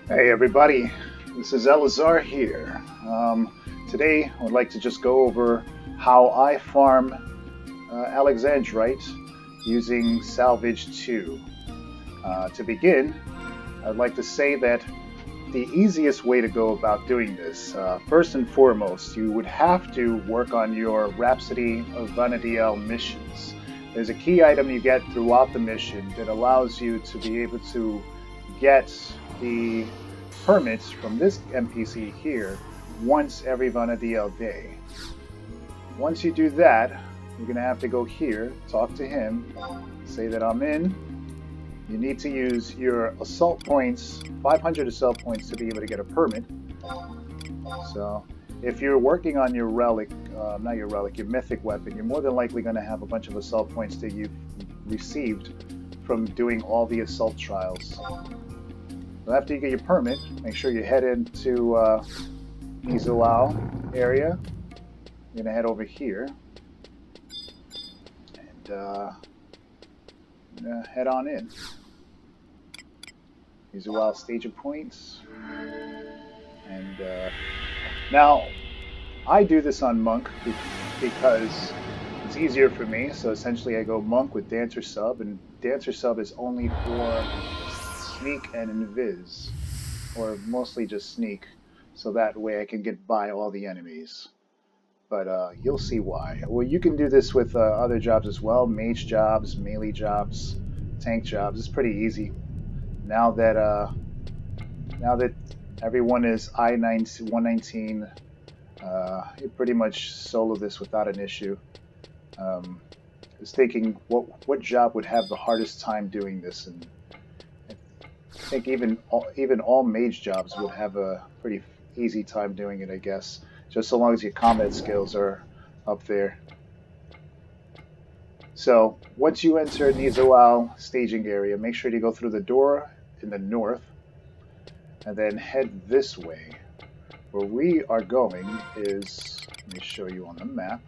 Hey everybody, this is Elazar here. Today I would like to just go over how I farm Alexandrite using Salvage 2. To begin, I'd like to say that the easiest way to go about doing this, first and foremost, you would have to work on your Rhapsody of Vanadiel missions. There's a key item you get throughout the mission that allows you to be able to get the permits from this NPC here once every Vanadiel day. Once you do that, you're going to have to go here, talk to him, say that I'm in. You need to use your assault points, 500 assault points, to be able to get a permit. So if you're working on your relic, not your relic, your mythic weapon, you're more than likely going to have a bunch of assault points that you've received from doing all the assault trials. So after you get your permit, make sure you head into Nizoal area. You're going to head over here and head on in. Nizoal staging points. And now, I do this on Monk because it's easier for me. So essentially I go Monk with Dancer Sub, and Dancer Sub is only for Sneak and Invis, or mostly just Sneak, so that way I can get by all the enemies. But you'll see why. Well, you can do this with other jobs as well, mage jobs, melee jobs, tank jobs. It's pretty easy. Now that everyone is I-119, you pretty much solo this without an issue. I was thinking what job would have the hardest time doing this, and I think even all mage jobs would have a pretty easy time doing it, I guess, just so long as your combat skills are up there. So once you enter Nizoal staging area, make sure to go through the door in the north and then head this way. Where we are going is, let me show you on the map,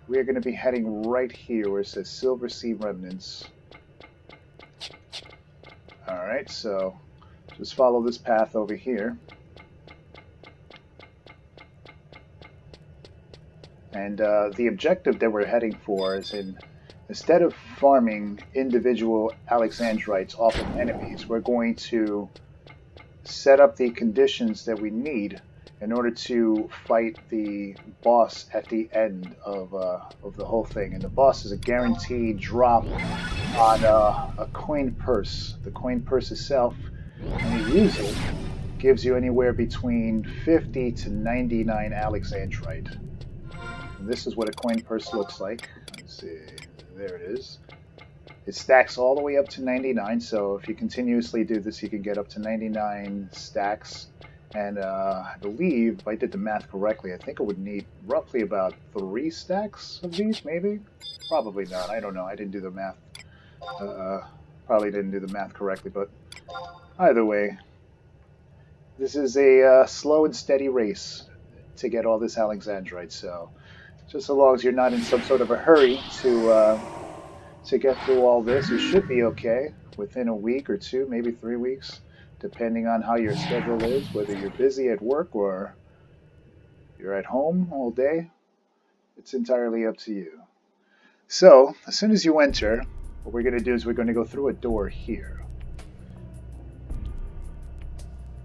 we are going to be heading right here where it says Silver Sea Remnants. Alright, so just follow this path over here. And the objective that we're heading for is instead of farming individual Alexandrites off of enemies, we're going to set up the conditions that we need in order to fight the boss at the end of the whole thing. And the boss is a guaranteed drop on a coin purse. The coin purse itself, when you use it, gives you anywhere between 50 to 99 Alexandrite. And this is what a coin purse looks like. Let's see, there it is. It stacks all the way up to 99, so if you continuously do this, you can get up to 99 stacks. And I believe, if I did the math correctly, I think I would need roughly about 3 stacks of these, maybe? Probably not. I don't know. I didn't do the math. Probably didn't do the math correctly, but either way, this is a slow and steady race to get all this Alexandrite. So just so long as you're not in some sort of a hurry to get through all this, you should be okay within a week or 2, maybe 3 weeks, depending on how your schedule is, whether you're busy at work or you're at home all day. It's entirely up to you. So, as soon as you enter, what we're going to do is we're going to go through a door here.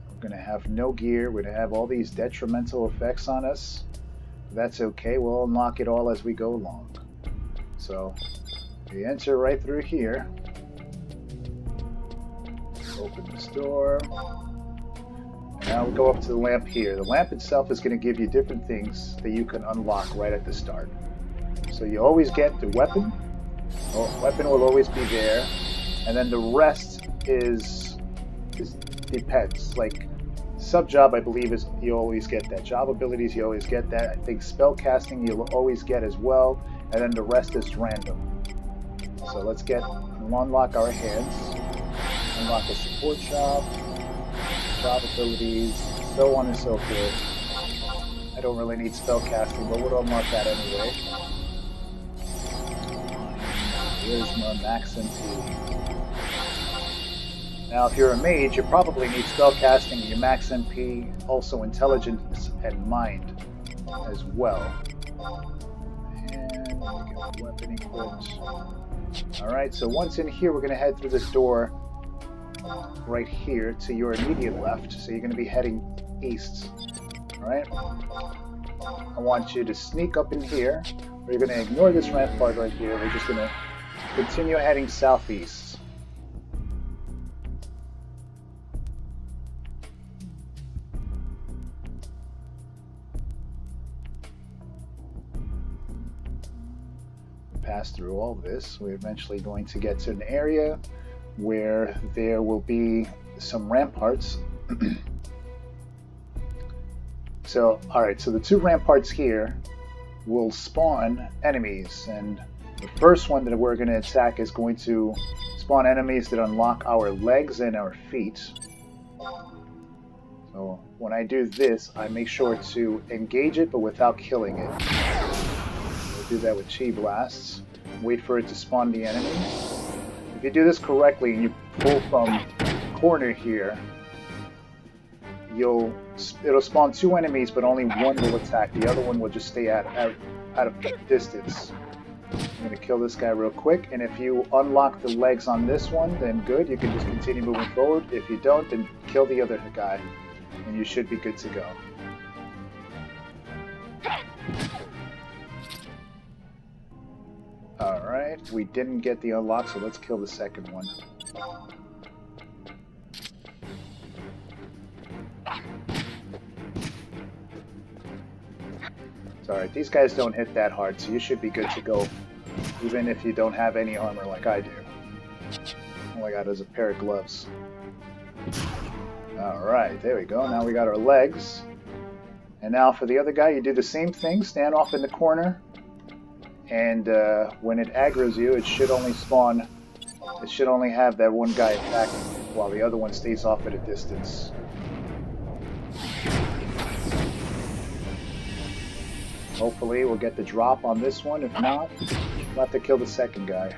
We're going to have no gear. We're going to have all these detrimental effects on us. That's okay. We'll unlock it all as we go along. So, we enter right through here. Open this door. And now we'll go up to the lamp here. The lamp itself is going to give you different things that you can unlock right at the start. So you always get the weapon. The weapon will always be there. And then the rest is depends. Like sub job, I believe, is you always get that. Job abilities, you always get that. I think spell casting you'll always get as well. And then the rest is random. So let's unlock our hands. Unlock a support job, job abilities, so on and so forth. I don't really need spell casting, but we'll unlock that anyway. Here's my max MP. Now, if you're a mage, you probably need spellcasting, your max MP, also intelligence and mind as well. And get the weapon equipped. Alright, so once in here, we're going to head through this door right here to your immediate left. So you're going to be heading east. Alright? I want you to sneak up in here. We're going to ignore this rampart right here. We're just going to continue heading southeast. Pass through all this. We're eventually going to get to an area where there will be some ramparts. So, alright, so the two ramparts here will spawn enemies, and the first one that we're going to attack is going to spawn enemies that unlock our legs and our feet. So when I do this, I make sure to engage it but without killing it. Do that with chi blasts. Wait for it to spawn the enemy. If you do this correctly and you pull from corner here, it'll spawn two enemies, but only one will attack. The other one will just stay out of distance. I'm gonna kill this guy real quick, and if you unlock the legs on this one, then good. You can just continue moving forward. If you don't, then kill the other guy, and you should be good to go. Alright, we didn't get the unlock, so let's kill the second one. Alright, these guys don't hit that hard, so you should be good to go, even if you don't have any armor like I do. All I got is a pair of gloves. Alright, there we go. Now we got our legs. And now for the other guy, you do the same thing. Stand off in the corner. And when it aggroes you, it should only spawn... It should only have that one guy attacking, while the other one stays off at a distance. Hopefully we'll get the drop on this one. If not, we'll have to kill the second guy.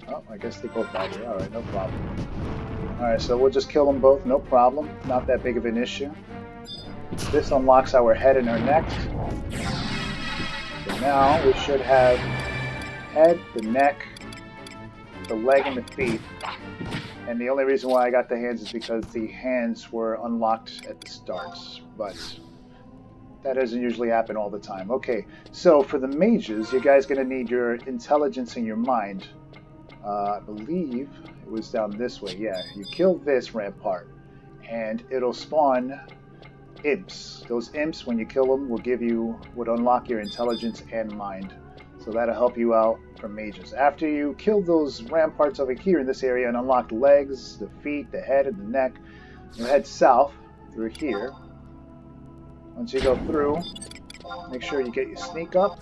Oh, I guess they both died here. Alright, no problem. Alright, so we'll just kill them both, no problem. Not that big of an issue. This unlocks our head and our neck. So now we should have head, the neck, the leg, and the feet. And the only reason why I got the hands is because the hands were unlocked at the start. But that doesn't usually happen all the time. Okay, so for the mages, you guys are going to need your intelligence and your mind. I believe it was down this way. Yeah, you kill this rampart, and it'll spawn imps. Those imps, when you kill them, would unlock your intelligence and mind. So that'll help you out from mages. After you kill those ramparts over here in this area and unlock the legs, the feet, the head, and the neck, you head south through here. Once you go through, make sure you get your sneak up.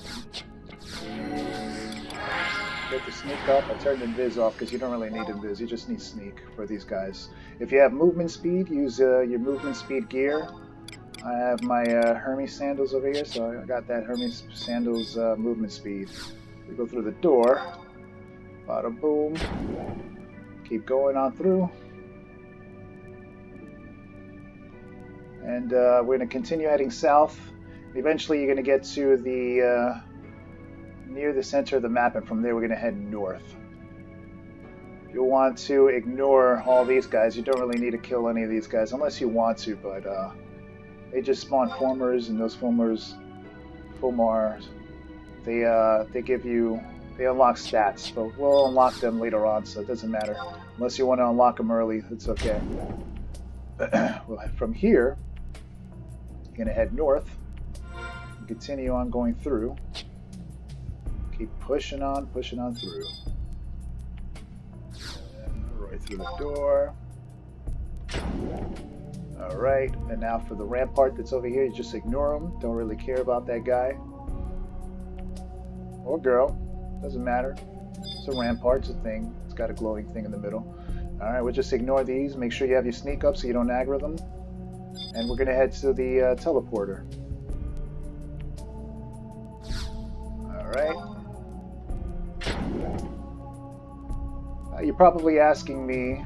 Get the sneak up. I turned invis off because you don't really need invis. You just need sneak for these guys. If you have movement speed, use your movement speed gear. I have my Hermes sandals over here, so I got that Hermes sandals movement speed. We go through the door. Bada boom. Keep going on through. And we're going to continue heading south. Eventually you're going to get to the near the center of the map, and from there we're going to head north. You'll want to ignore all these guys. You don't really need to kill any of these guys unless you want to, but they just spawn formers, and those formers, they unlock stats, but we'll unlock them later on, so it doesn't matter. Unless you want to unlock them early, it's okay. Well, from here, you're going to head north and continue on going through. Keep pushing on through. And right through the door. Alright, and now for the rampart that's over here, you just ignore them. Don't really care about that guy. Or girl. Doesn't matter. It's a rampart, it's a thing. It's got a glowing thing in the middle. Alright, we'll just ignore these. Make sure you have your sneak up so you don't aggro them. And we're going to head to the teleporter. Alright. You're probably asking me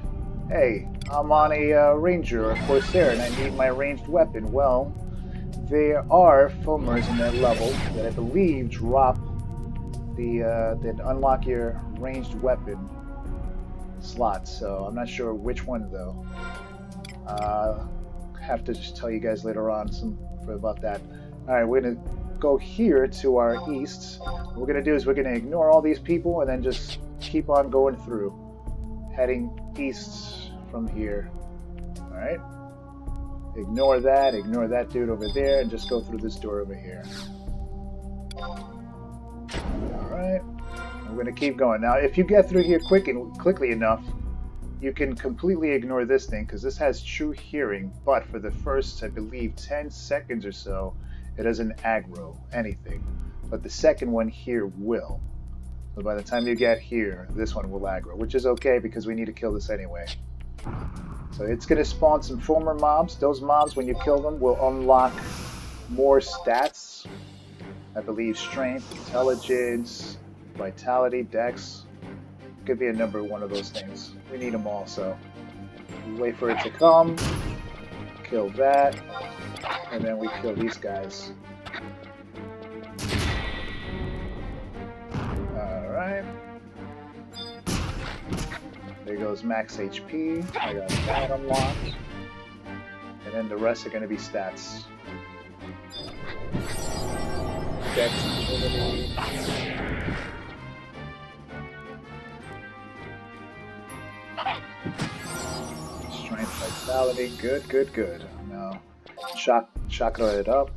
Hey, I'm on a Ranger or Corsair and I need my ranged weapon. Well, there are foamers in that level that I believe drop that unlock your ranged weapon slots. So I'm not sure which one though. Have to just tell you guys later on about that. All right, we're gonna go here to our east. What we're gonna do is we're gonna ignore all these people and then just keep on going through, heading east from here. All right. Ignore that dude over there, and just go through this door over here. All right. We're gonna keep going. Now, if you get through here quickly enough, you can completely ignore this thing because this has true hearing, but for the first, I believe, 10 seconds or so, it doesn't aggro anything. But the second one here will. So by the time you get here, this one will aggro, which is okay because we need to kill this anyway. So it's going to spawn some former mobs. Those mobs, when you kill them, will unlock more stats. I believe strength, intelligence, vitality, dex. Could be a number one of those things. We need them all, so we wait for it to come, kill that, and then we kill these guys. Alright. There goes max HP. I got that unlocked. And then the rest are going to be stats. Dex, agility. Strength, vitality, good. Now, chakra it up.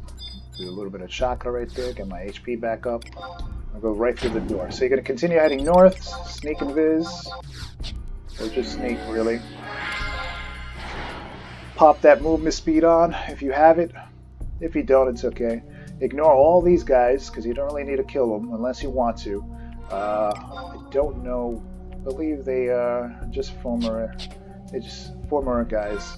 Do a little bit of chakra right there, get my HP back up. I'll go right through the door. So you're going to continue heading north, sneak and viz, or just sneak really. Pop that movement speed on if you have it. If you don't, it's okay. Ignore all these guys because you don't really need to kill them unless you want to. I don't know. I believe they are just former guys.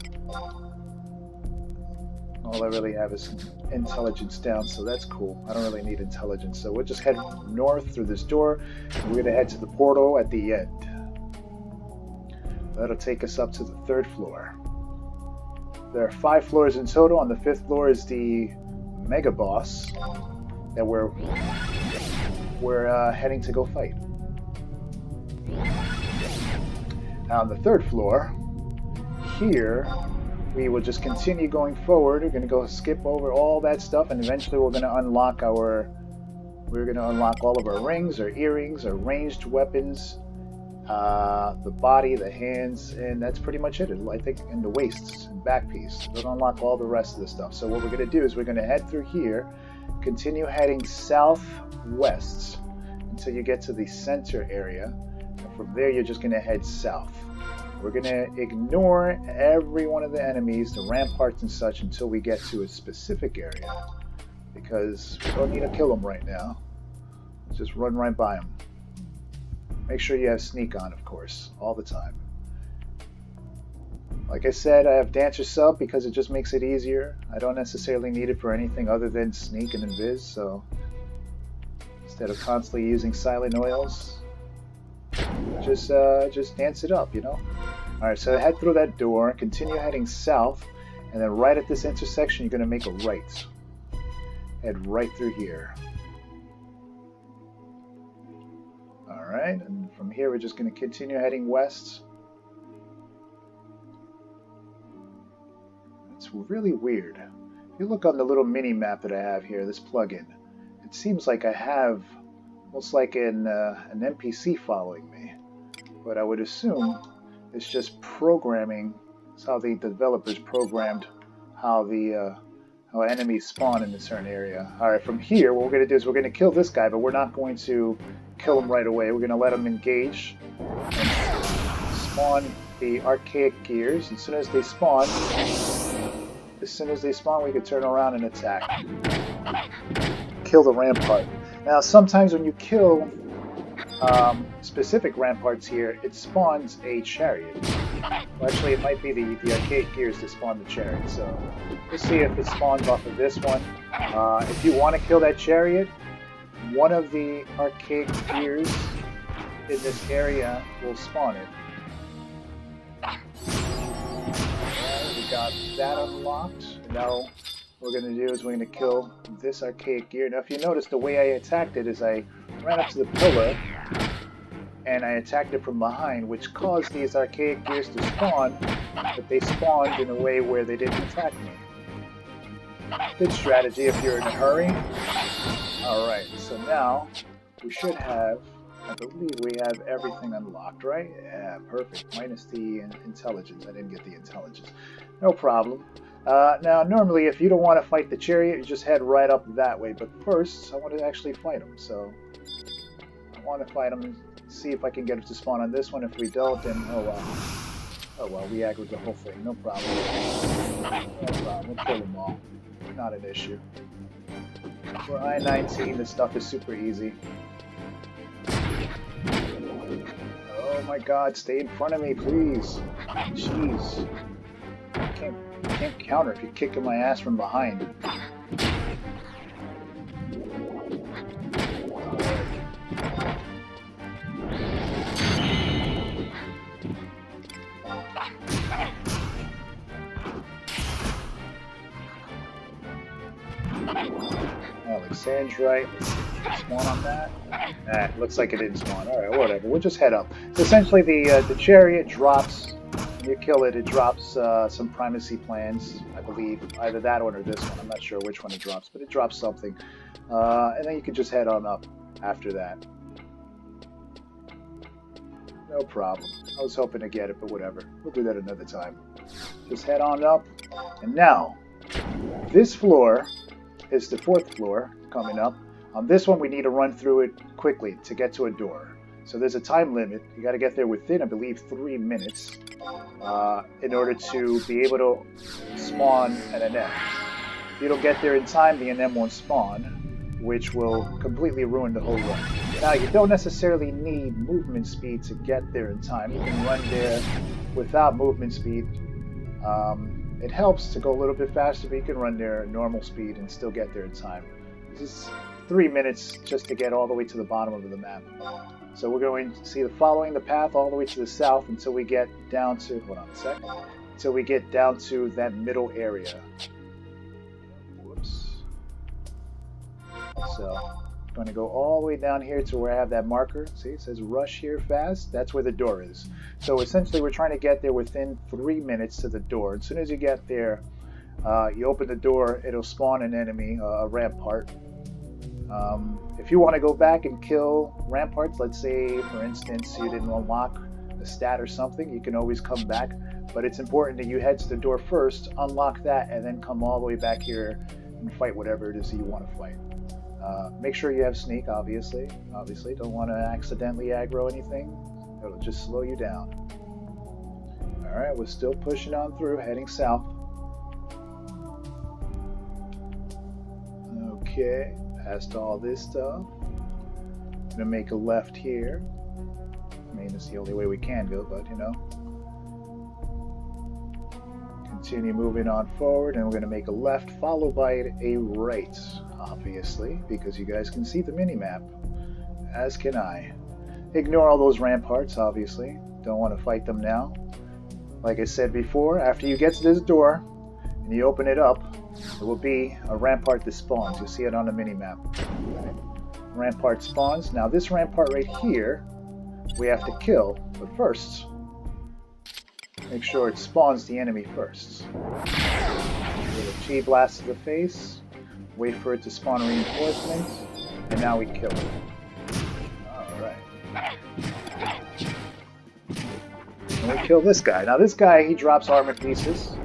All I really have is intelligence down, so that's cool. I don't really need intelligence, so we'll just head north through this door, and we're going to head to the portal at the end. That'll take us up to the 3rd floor. There are 5 floors in total. On the 5th floor is the mega boss that we're heading to go fight. Now on the 3rd floor, here we will just continue going forward. We're going to go skip over all that stuff, and eventually we're going to unlock all of our rings, our earrings, our ranged weapons, the body, the hands, and that's pretty much it. I think, and the waists and back piece. We'll unlock all the rest of the stuff. So what we're going to do is we're going to head through here, continue heading southwest until you get to the center area, and from there you're just going to head south. We're going to ignore every one of the enemies, the ramparts and such, until we get to a specific area, because we don't need to kill them right now. Just run right by them. Make sure you have sneak on, of course, all the time. Like I said, I have Dancer Sub because it just makes it easier. I don't necessarily need it for anything other than sneak and invis, so instead of constantly using silent oils, just dance it up, you know? Alright, so head through that door, continue heading south, and then right at this intersection you're going to make a right. Head right through here. Alright, and from here we're just going to continue heading west. It's really weird. If you look on the little mini map that I have here, this plugin, it seems like I have almost like an NPC following me. But I would assume it's just programming. It's how the developers programmed how enemies spawn in a certain area. Alright, from here, what we're going to do is we're going to kill this guy, but we're not going to kill him right away. We're going to let him engage and spawn the archaic gears. As soon as they spawn, we can turn around and attack. Kill the rampart. Now, sometimes when you kill specific ramparts here, it spawns a chariot. Well, actually, it might be the archaic gears that spawn the chariot. So we'll see if it spawns off of this one. If you want to kill that chariot, one of the archaic gears in this area will spawn it. got that unlocked. And now what we're going to do is we're going to kill this archaic gear. Now if you notice, the way I attacked it is I ran up to the pillar and I attacked it from behind, which caused these archaic gears to spawn, but they spawned in a way where they didn't attack me. Good strategy if you're in a hurry. Alright, so now we should have, I believe we have everything unlocked, right? Yeah, perfect. Minus the intelligence. I didn't get the intelligence. No problem. Now, normally, if you don't want to fight the chariot, you just head right up that way. But first, I want to actually fight him. So, I want to fight him and see if I can get him to spawn on this one. If we don't, then oh well. Oh well, we aggroed the whole thing. No problem. No problem. We'll kill them all. Not an issue. For I-19, this stuff is super easy. Oh my god, stay in front of me, please. Jeez. I can't counter if you're kicking my ass from behind. Alexandrite, spawn on that. Nah, looks like it didn't spawn. Alright, whatever. We'll just head up. So essentially the chariot drops, when you kill it, it drops some primacy plans, I believe. Either that one or this one. I'm not sure which one it drops, but it drops something. And then you can just head on up after that. No problem. I was hoping to get it, but whatever. We'll do that another time. Just head on up. And now, this floor is the 4th floor coming up. On this one, we need to run through it quickly to get to a door. So there's a time limit. You got to get there within, I believe, 3 minutes in order to be able to spawn an NM. If you don't get there in time, the NM won't spawn, which will completely ruin the whole run. Now, you don't necessarily need movement speed to get there in time. You can run there without movement speed. It helps to go a little bit faster, but you can run there at normal speed and still get there in time. This is 3 minutes just to get all the way to the bottom of the map. So we're going to see following the path all the way to the south until we get down to, hold on a sec, until we get down to that middle area. Whoops. So I'm going to go all the way down here to where I have that marker. See, it says rush here fast. That's where the door is. So essentially we're trying to get there within 3 minutes to the door. As soon as you get there, you open the door, it'll spawn an enemy, a rampart. If you want to go back and kill ramparts, let's say for instance you didn't unlock a stat or something, you can always come back, but it's important that you head to the door first, unlock that, and then come all the way back here and fight whatever it is that you want to fight. Make sure you have sneak, obviously. Don't want to accidentally aggro anything. It'll just slow you down. Alright, we're still pushing on through, heading south. Okay, past all this stuff. Gonna make a left here. I mean, it's the only way we can go, but you know. Continue moving on forward, and we're gonna make a left, followed by a right, obviously, because you guys can see the mini-map, as can I. Ignore all those ramparts, obviously. Don't want to fight them now. Like I said before, after you get to this door, and you open it up, there will be a rampart that spawns. You'll see it on the mini-map. Right? Rampart spawns. Now this rampart right here, we have to kill, but first, make sure it spawns the enemy first. With a chi blast to the face, wait for it to spawn reinforcements, and now we kill it. Alright. And we kill this guy. Now this guy, he drops armor pieces.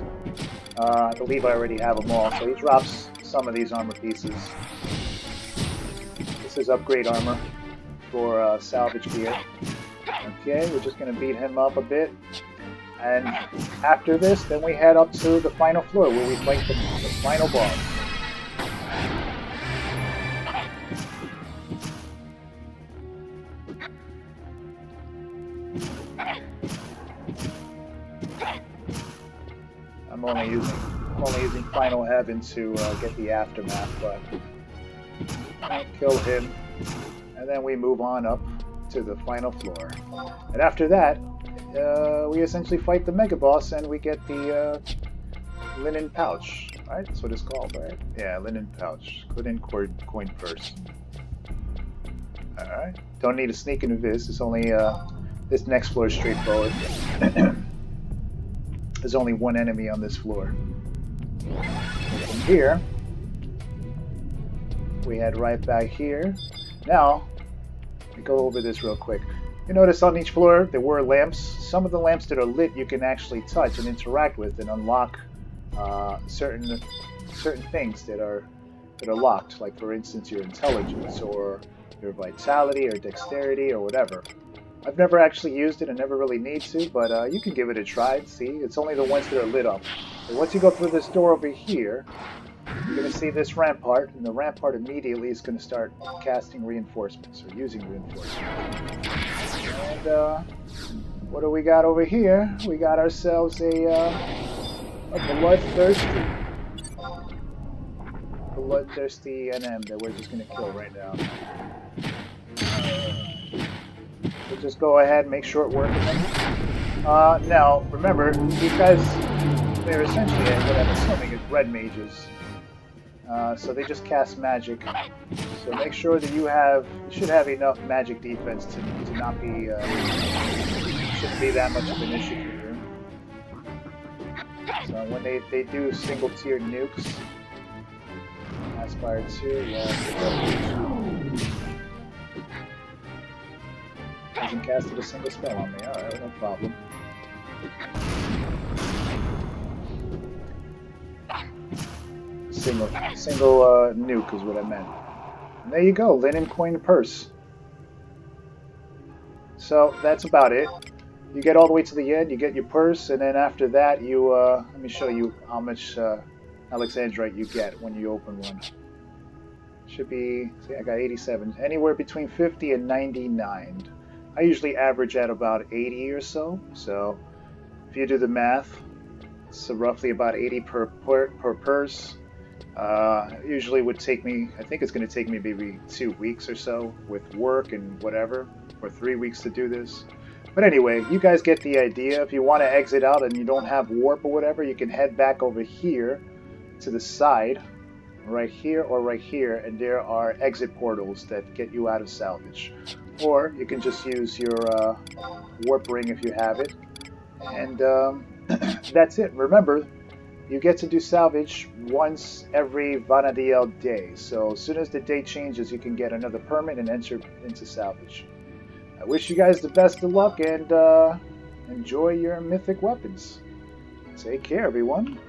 I believe I already have them all, so he drops some of these armor pieces. This is upgrade armor for salvage gear. Okay, we're just going to beat him up a bit. And after this, then we head up to the final floor where we fight the final boss. I'm only using Final Heaven to get the aftermath, but I'll kill him, and then we move on up to the final floor. And after that, we essentially fight the Mega Boss, and we get the linen pouch, right? That's what it's called, right? Yeah, linen pouch. Linen coin purse. Alright. Don't need to sneak into this. It's only, this next floor is straightforward. There's only one enemy on this floor. From here, we head right back here. Now, let me go over this real quick. You notice on each floor there were lamps. Some of the lamps that are lit you can actually touch and interact with and unlock certain things that are locked. Like for instance your intelligence or your vitality or dexterity or whatever. I've never actually used it and never really need to, but you can give it a try and see. It's only the ones that are lit up. So once you go through this door over here, you're going to see this rampart, and the rampart immediately is going to start casting reinforcements or using reinforcements. And what do we got over here? We got ourselves a bloodthirsty NM that we're just going to kill right now. So just go ahead and make short work of them. Now, remember, these guys, they're essentially what I'm assuming is red mages. So they just cast magic. So make sure that you should have enough magic defense to not be, shouldn't be that much of an issue for you. So when they do single tier nukes, Aspire 2, yeah. Hasn't casted a single spell on me, alright, no problem. Single nuke is what I meant. And there you go, linen coin purse. So that's about it. You get all the way to the end, you get your purse, and then after that you, let me show you how much Alexandrite you get when you open one. Should be, see, I got 87, anywhere between 50 and 99. I usually average at about 80 or so, so if you do the math, it's roughly about 80 per purse. Usually would take me, I think it's going to take me maybe 2 weeks or so with work and whatever, or 3 weeks to do this. But anyway, you guys get the idea. If you want to exit out and you don't have warp or whatever, you can head back over here to the side, right here or right here, and there are exit portals that get you out of salvage. Or you can just use your warp ring if you have it, and that's it. Remember, you get to do salvage once every Vanadiel day. So as soon as the day changes, you can get another permit and enter into salvage. I wish you guys the best of luck and enjoy your mythic weapons. Take care, everyone.